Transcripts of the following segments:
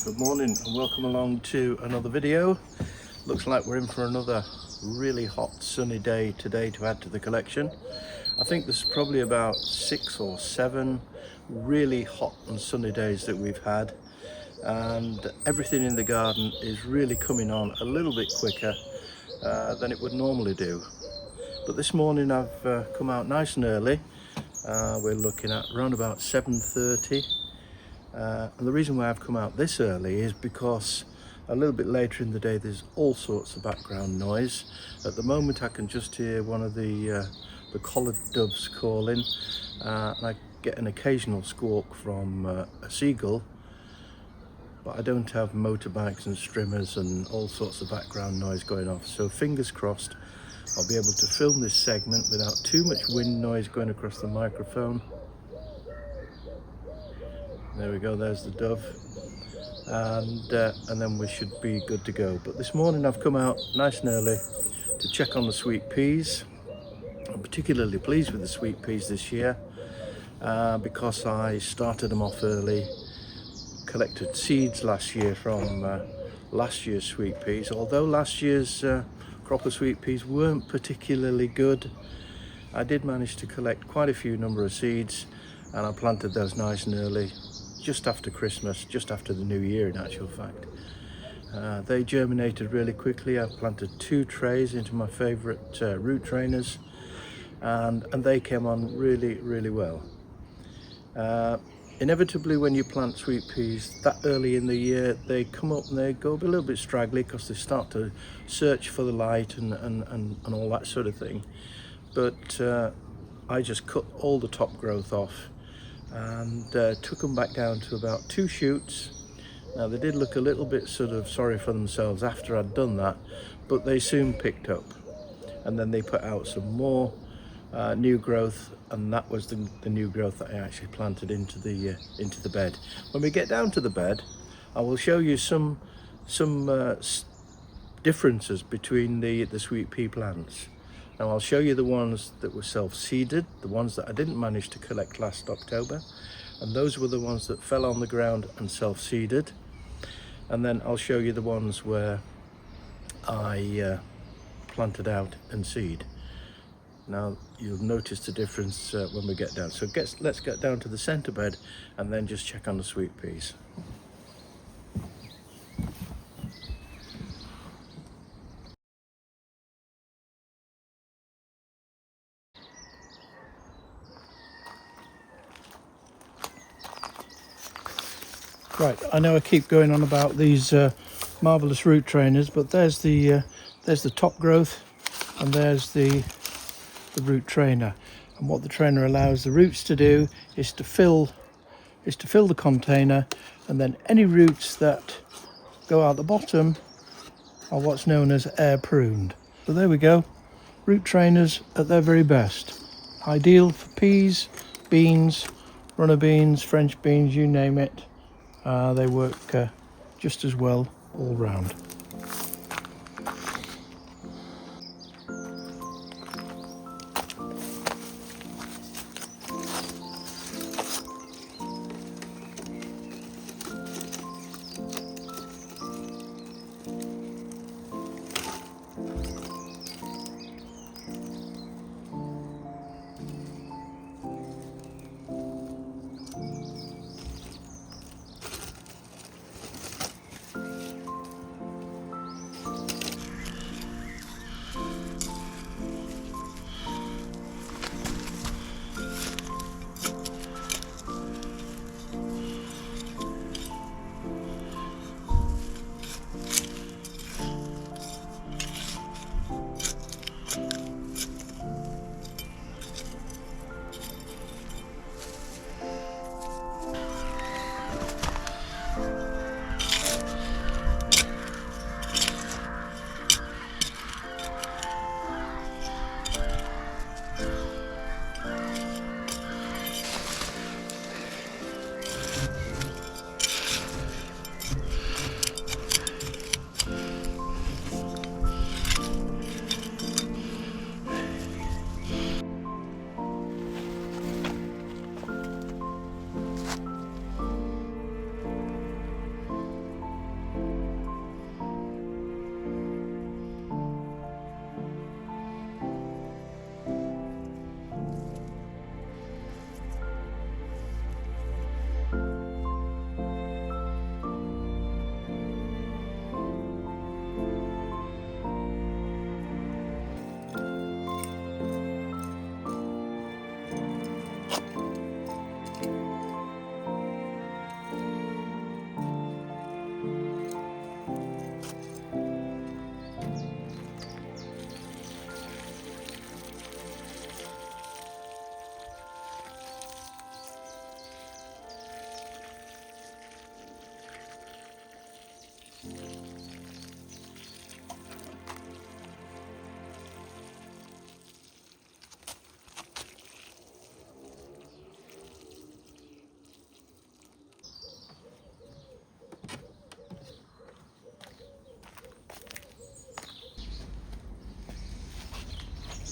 Good morning and welcome along to another video. Looks like we're in for another really hot sunny day today to add to the collection. I think there's probably about 6 or 7 really hot and sunny days that we've had, and everything in the garden is really coming on a little bit quicker than it would normally do. But this morning I've come out nice and early. We're looking at around about 7:30. And the reason why I've come out this early is because a little bit later in the day there's all sorts of background noise. At the moment I can just hear one of the collared doves calling, and I get an occasional squawk from a seagull, but I don't have motorbikes and streamers and all sorts of background noise going off. So fingers crossed I'll be able to film this segment without too much wind noise going across the microphone. There we go, there's the dove, and then we should be good to go. But this morning I've come out nice and early to check on the sweet peas. I'm particularly pleased with the sweet peas this year because I started them off early, collected seeds last year from last year's sweet peas. Although last year's crop of sweet peas weren't particularly good, I did manage to collect quite a few number of seeds, and I planted those nice and early, just after Christmas, just after the new year in actual fact. They germinated really quickly. I planted 2 trays into my favourite root trainers, and they came on really well. Inevitably when you plant sweet peas that early in the year, they come up and they go a little bit straggly because they start to search for the light and all that sort of thing. But I just cut all the top growth off and took them back down to about 2 shoots. Now they did look a little bit sort of sorry for themselves after I'd done that, but they soon picked up, and then they put out some more new growth, and that was the new growth that I actually planted into the bed. When we get down to the bed, I will show you some differences between the sweet pea plants. Now I'll show you the ones that were self-seeded, the ones that I didn't manage to collect last October, and those were the ones that fell on the ground and self-seeded. And then I'll show you the ones where I planted out and seed. Now you'll notice the difference when we get down. So let's get down to the centre bed and then just check on the sweet peas. Right, I know I keep going on about these marvellous root trainers, but there's the top growth and there's the root trainer. And what the trainer allows the roots to do is to fill the container, and then any roots that go out the bottom are what's known as air pruned. So there we go, root trainers at their very best. Ideal for peas, beans, runner beans, French beans, you name it. They work just as well all round.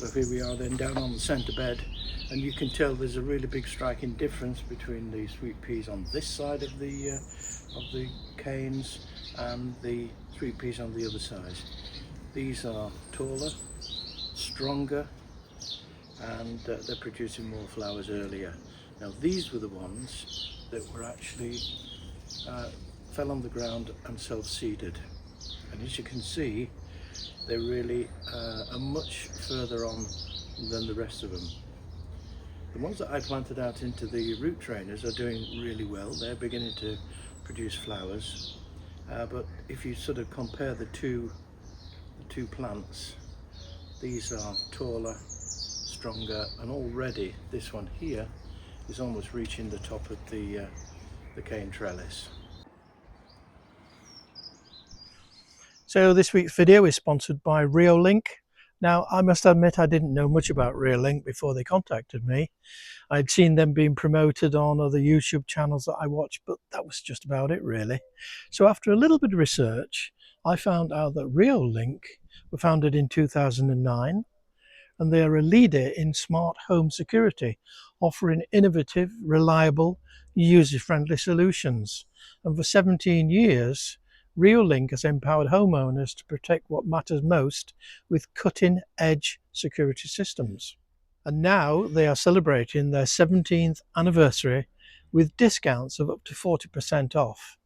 So here we are then down on the centre bed, and you can tell there's a really big striking difference between the sweet peas on this side of the canes and the sweet peas on the other side. These are taller, stronger, and they're producing more flowers earlier. Now these were the ones that were actually fell on the ground and self-seeded, and as you can see, they really are much further on than the rest of them. The ones that I planted out into the root trainers are doing really well. They're beginning to produce flowers, but if you sort of compare the two plants, these are taller, stronger, and already this one here is almost reaching the top of the cane trellis. So this week's video is sponsored by Reolink. Now I must admit I didn't know much about Reolink before they contacted me. I'd seen them being promoted on other YouTube channels that I watched, but that was just about it really. So after a little bit of research, I found out that Reolink were founded in 2009, and they are a leader in smart home security, offering innovative, reliable, user-friendly solutions. And for 17 years, Reolink has empowered homeowners to protect what matters most with cutting-edge security systems. And now they are celebrating their 17th anniversary with discounts of up to 40% off.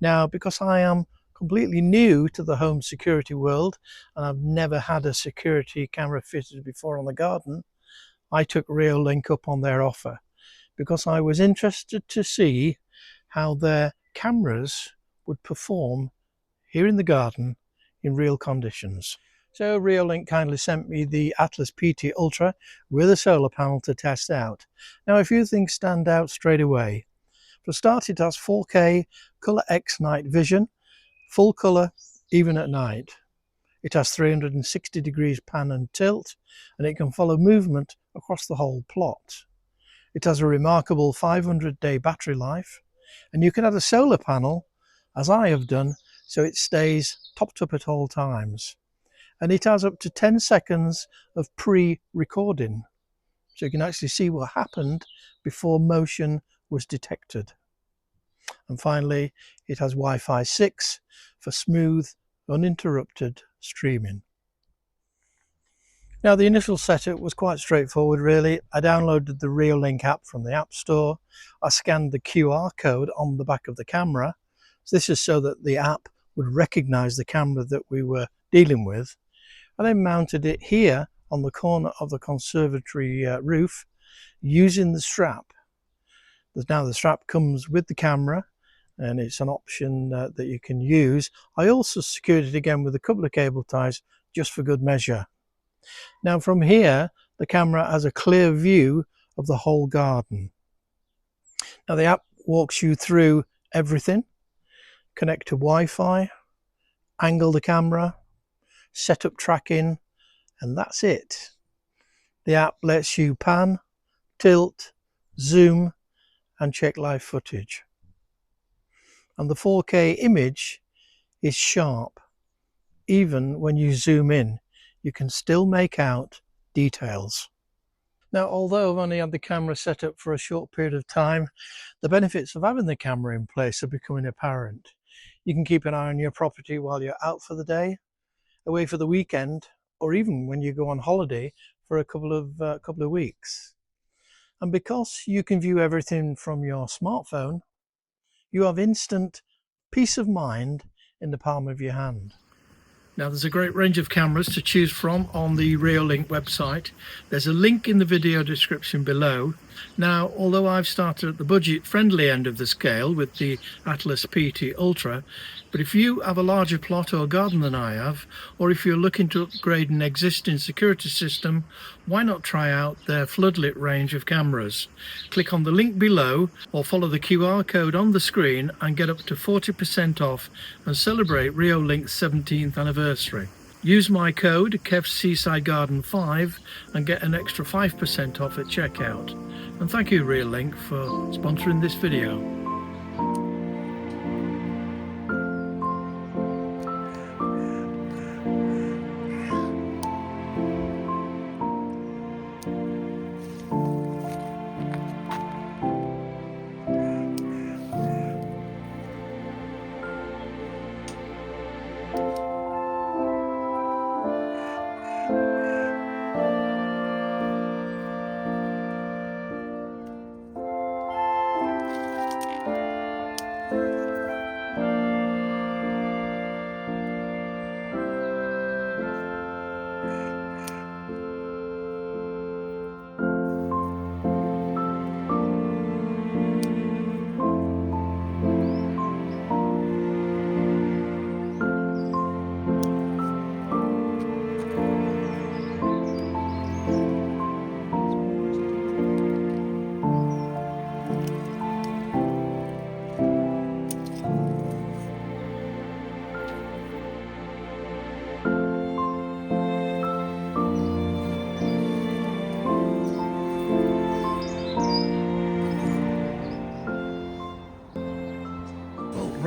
Now, because I am completely new to the home security world and I've never had a security camera fitted before on the garden, I took Reolink up on their offer because I was interested to see how their cameras would perform here in the garden in real conditions. So Reolink kindly sent me the Atlas PT Ultra with a solar panel to test out. Now a few things stand out straight away. For a start, it has 4K Colour X night vision, full colour even at night. It has 360 degrees pan and tilt, and it can follow movement across the whole plot. It has a remarkable 500-day battery life, and you can add a solar panel, as I have done, so it stays topped up at all times. And it has up to 10 seconds of pre-recording, so you can actually see what happened before motion was detected. And finally, it has Wi-Fi 6 for smooth, uninterrupted streaming. Now the initial setup was quite straightforward really. I downloaded the Reolink app from the App Store. I scanned the QR code on the back of the camera. So this is so that the app would recognize the camera that we were dealing with. I then mounted it here on the corner of the conservatory roof using the strap. Now the strap comes with the camera, and it's an option that you can use. I also secured it again with a couple of cable ties just for good measure. Now from here, the camera has a clear view of the whole garden. Now the app walks you through everything: connect to Wi-Fi, angle the camera, set up tracking, and that's it. The app lets you pan, tilt, zoom, and check live footage. And the 4K image is sharp. Even when you zoom in, you can still make out details. Now, although I've only had the camera set up for a short period of time, the benefits of having the camera in place are becoming apparent. You can keep an eye on your property while you're out for the day, away for the weekend, or even when you go on holiday for a couple of weeks. And because you can view everything from your smartphone, you have instant peace of mind in the palm of your hand. Now there's a great range of cameras to choose from on the Reolink website. There's a link in the video description below. Now, although I've started at the budget friendly end of the scale with the Atlas PT Ultra, but if you have a larger plot or garden than I have, or if you're looking to upgrade an existing security system, why not try out their floodlit range of cameras? Click on the link below or follow the QR code on the screen and get up to 40% off and celebrate Reolink's 17th anniversary. Use my code KevSeasideGarden5 and get an extra 5% off at checkout. And thank you Reolink for sponsoring this video.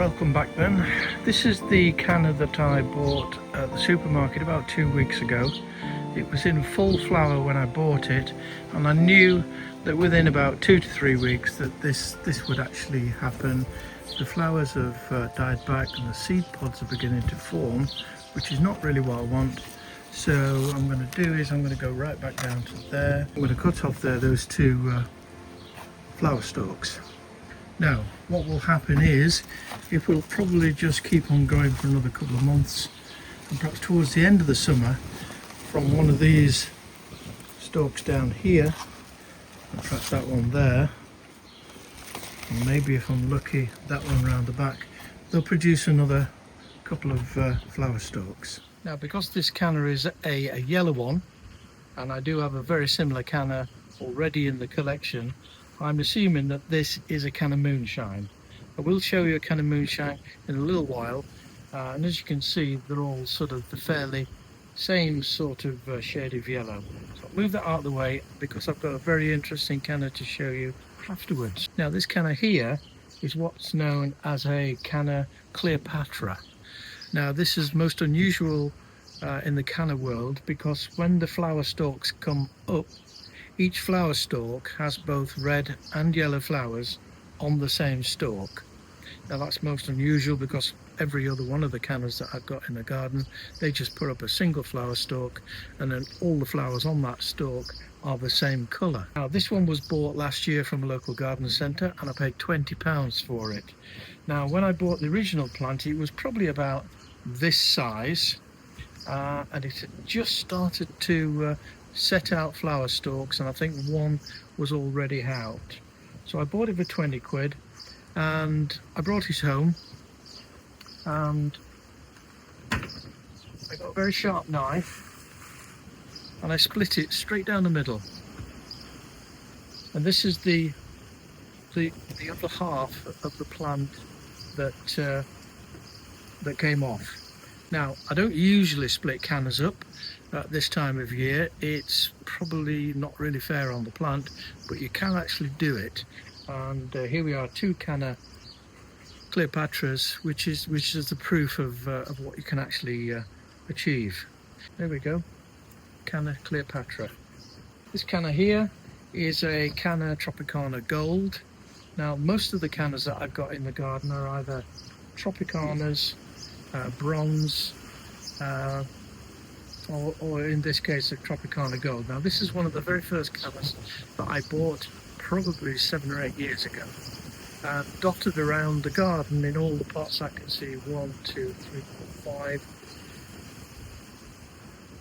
Welcome back then. This is the canna that I bought at the supermarket about 2 weeks ago. It was in full flower when I bought it, and I knew that within about 2 to 3 weeks that this would actually happen. The flowers have died back and the seed pods are beginning to form, which is not really what I want. So what I'm going to do is I'm going to go right back down to there. I'm going to cut off there those two flower stalks. Now what will happen is it will probably just keep on going for another couple of months, and perhaps towards the end of the summer, from one of these stalks down here, and perhaps that one there, and maybe if I'm lucky that one round the back, they'll produce another couple of flower stalks. Now because this canna is a yellow one, and I do have a very similar canna already in the collection, I'm assuming that this is a canna moonshine. I will show you a canna moonshine in a little while, and as you can see they're all sort of the fairly same sort of shade of yellow. So I'll move that out of the way because I've got a very interesting canna to show you afterwards. Now this canna here is what's known as a canna Cleopatra. Now this is most unusual in the canna world, because when the flower stalks come up, each flower stalk has both red and yellow flowers on the same stalk. Now that's most unusual because every other one of the cannas that I've got in the garden, they just put up a single flower stalk and then all the flowers on that stalk are the same colour. Now this one was bought last year from a local garden centre and I paid £20 for it. Now when I bought the original plant it was probably about this size, and it had just started to set out flower stalks, and I think one was already out. So I bought it for 20 quid and I brought it home, and I got a very sharp knife and I split it straight down the middle, and this is the other half of the plant that came off. Now I don't usually split cannas up at this time of year. It's probably not really fair on the plant, but you can actually do it. And here we are, two canna Cleopatras, which is the proof of what you can actually achieve. There we go, canna Cleopatra. This canna here is a canna Tropicana Gold. Now most of the cannas that I've got in the garden are either Tropicanas, bronze, or in this case a Tropicana Gold. Now this is one of the very first cannas that I bought probably 7 or 8 years ago, and dotted around the garden in all the pots I can see 1, 2, 3, 4, 5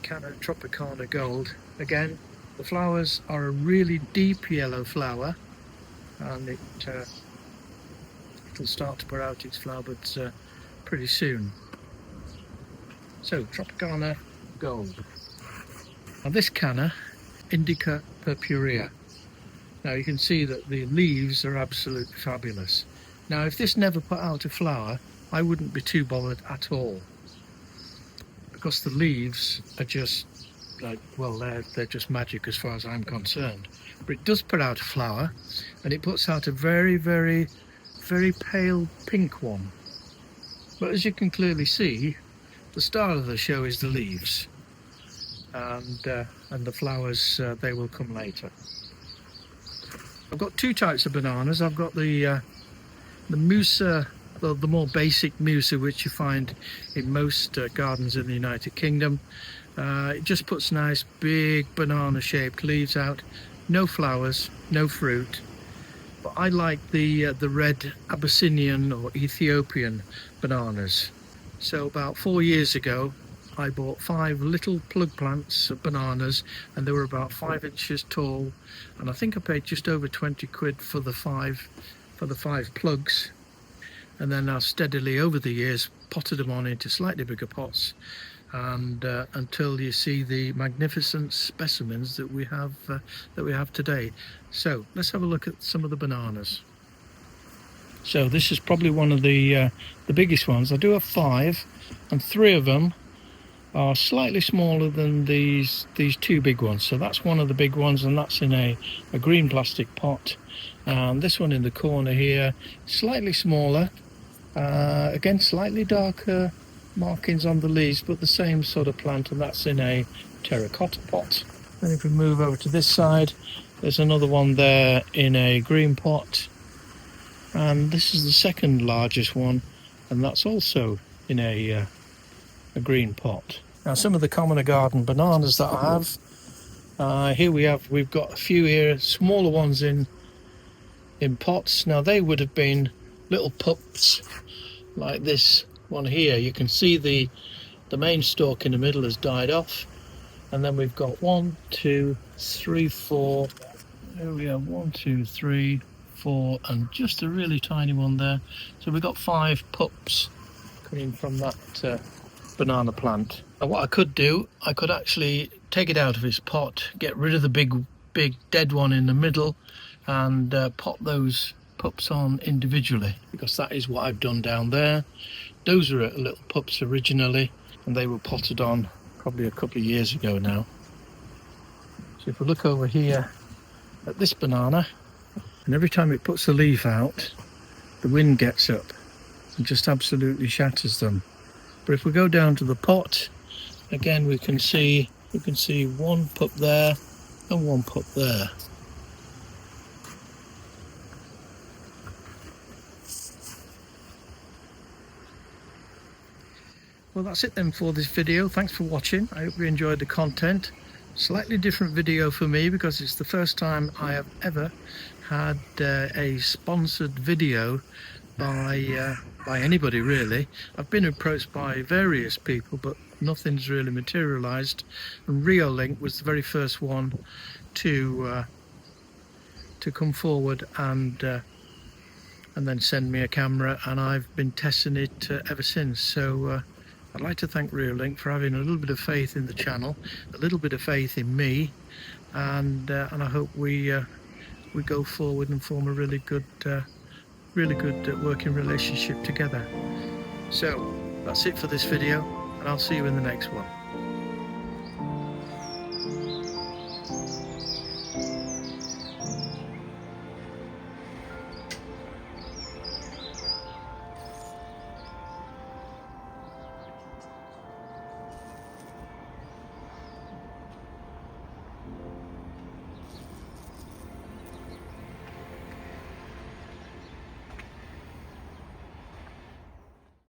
canna Tropicana Gold. Again, the flowers are a really deep yellow flower, and it'll start to put out its flower buds pretty soon. So Tropicana Gold. Now this canna, Indica purpurea. Now you can see that the leaves are absolutely fabulous. Now if this never put out a flower, I wouldn't be too bothered at all, because the leaves are just like, well, they're just magic as far as I'm concerned. But it does put out a flower, and it puts out a very, very, very pale pink one. But as you can clearly see, the star of the show is the leaves, and the flowers, they will come later. I've got two types of bananas. I've got the Musa, the more basic Musa, which you find in most gardens in the United Kingdom. It just puts nice big banana shaped leaves out, no flowers, no fruit. But I like the red Abyssinian or Ethiopian bananas. So about 4 years ago I bought 5 little plug plants of bananas, and they were about 5 inches tall, and I think I paid just over 20 quid for the 5 plugs. And then I've steadily over the years potted them on into slightly bigger pots, and until you see the magnificent specimens that we have today. So let's have a look at some of the bananas. So this is probably one of the biggest ones. I do have 5, and 3 of them are slightly smaller than these 2 big ones. So that's one of the big ones, and that's in a green plastic pot. And this one in the corner here, slightly smaller, Again, slightly darker markings on the leaves, but the same sort of plant, and that's in a terracotta pot. Then if we move over to this side, there's another one there in a green pot, and this is the second largest one, and that's also in a green pot. Now, some of the commoner garden bananas that I have, we've got a few here, smaller ones in pots. Now they would have been little pups like this one here. You can see the main stalk in the middle has died off, and then we've got 1, 2, 3, 4. There we have 1, 2, 3, 4, and just a really tiny one there. So we've got 5 pups coming from that banana plant. And what I could do, I could actually take it out of its pot, get rid of the big dead one in the middle, and pot those pups on individually, because that is what I've done down there. Those are little pups originally, and they were potted on probably a couple of years ago now. So if we look over here at this banana, and every time it puts a leaf out, the wind gets up and just absolutely shatters them. But if we go down to the pot, again we can see one pup there and one pup there. Well, that's it then for this video. Thanks for watching. I hope you enjoyed the content. Slightly different video for me because it's the first time I have ever had a sponsored video by anybody really. I've been approached by various people, but nothing's really materialized, and Reolink was the very first one to come forward and then send me a camera, and I've been testing it ever since. So I'd like to thank Reolink for having a little bit of faith in the channel, a little bit of faith in me, and I hope we go forward and form a really good working relationship together. So that's it for this video, and I'll see you in the next one.